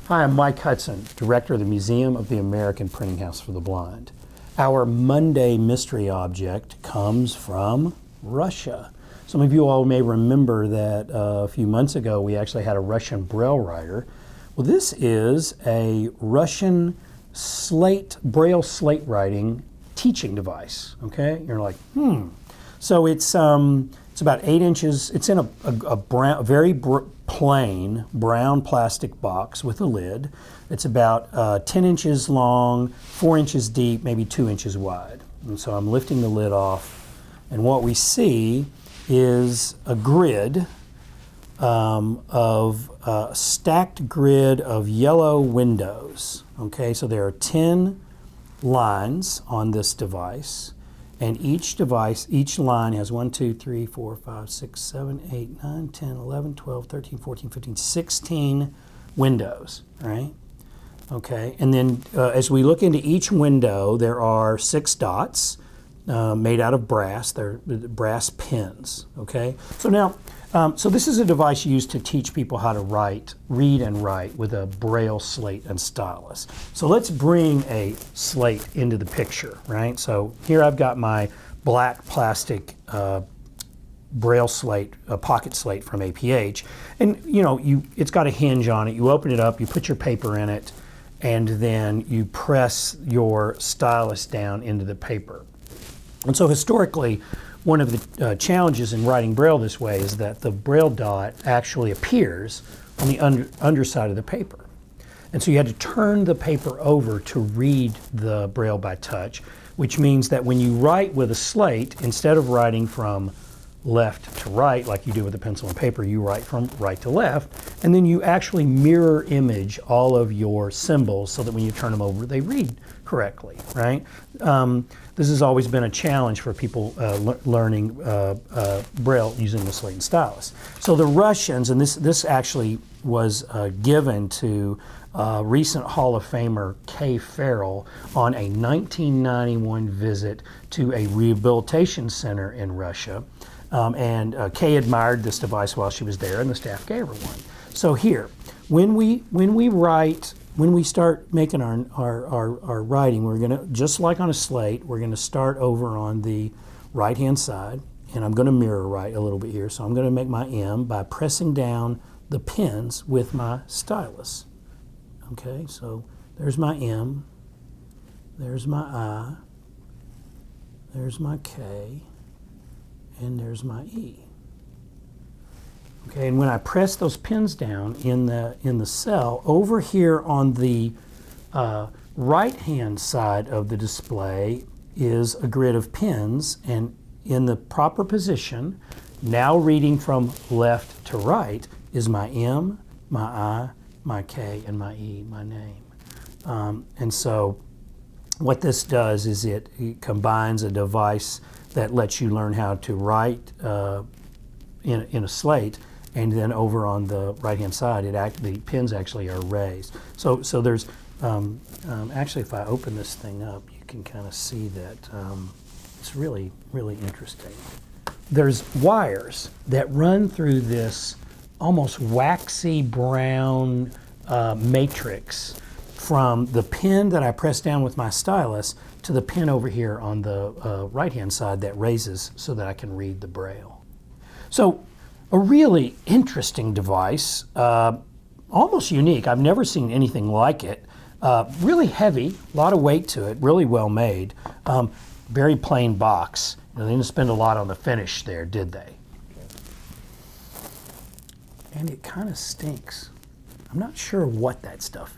Hi, I'm Mike Hudson, Director of the Museum of the American Printing House for the Blind. Our Monday mystery object comes from Russia. Some of you all may remember that a few months ago we actually had a Russian Braille writer. Well, this is a Russian Braille slate writing teaching device, okay? You're like, So it's about 8 inches. It's in a brown, plain brown plastic box with a lid. It's about 10 inches long, 4 inches deep, maybe 2 inches wide. And so I'm lifting the lid off, and what we see is a grid a stacked grid of yellow windows. Okay, so there are 10 lines on this device. And each line has 1, 2, 3, 4, 5, 6, 7, 8, 9, 10, 11, 12, 13, 14, 15, 16 windows, right? Okay, and then as we look into each window, there are 6 dots made out of brass. They're brass pins, okay? So now, so this is a device used to teach people how to read and write with a Braille slate and stylus. So let's bring a slate into the picture, right? So here I've got my black plastic Braille slate, a pocket slate from APH, and it's got a hinge on it. You open it up, you put your paper in it, and then you press your stylus down into the paper. And so historically, one of the challenges in writing Braille this way is that the Braille dot actually appears on the underside of the paper. And so you had to turn the paper over to read the Braille by touch, which means that when you write with a slate, instead of writing from left to right like you do with a pencil and paper, you write from right to left, and then you actually mirror image all of your symbols so that when you turn them over, they read correctly, right? This has always been a challenge for people learning Braille using the slate and stylus. So the Russians, and this actually was given to recent Hall of Famer Kay Farrell on a 1991 visit to a rehabilitation center in Russia. And Kay admired this device while she was there, and the staff gave her one. So here, when we start making our writing, we're gonna, just like on a slate, we're gonna start over on the right-hand side, and I'm gonna mirror write a little bit here. So I'm gonna make my M by pressing down the pins with my stylus. Okay, so there's my M, there's my I, there's my K, and there's my E. Okay, and when I press those pins down in the cell, over here on the right-hand side of the display is a grid of pins, and in the proper position, now reading from left to right, is my M, my I, my K, and my E, my name. And so what this does is it combines a device that lets you learn how to write in a slate, and then over on the right-hand side, the pins actually are raised. So there's, actually if I open this thing up, you can kind of see that it's really, really interesting. There's wires that run through this almost waxy brown matrix from the pin that I press down with my stylus to the pin over here on the right-hand side that raises so that I can read the Braille. So a really interesting device, almost unique. I've never seen anything like it. Really heavy, a lot of weight to it, really well made. Very plain box. They didn't spend a lot on the finish there, did they? And it kind of stinks. I'm not sure what that stuff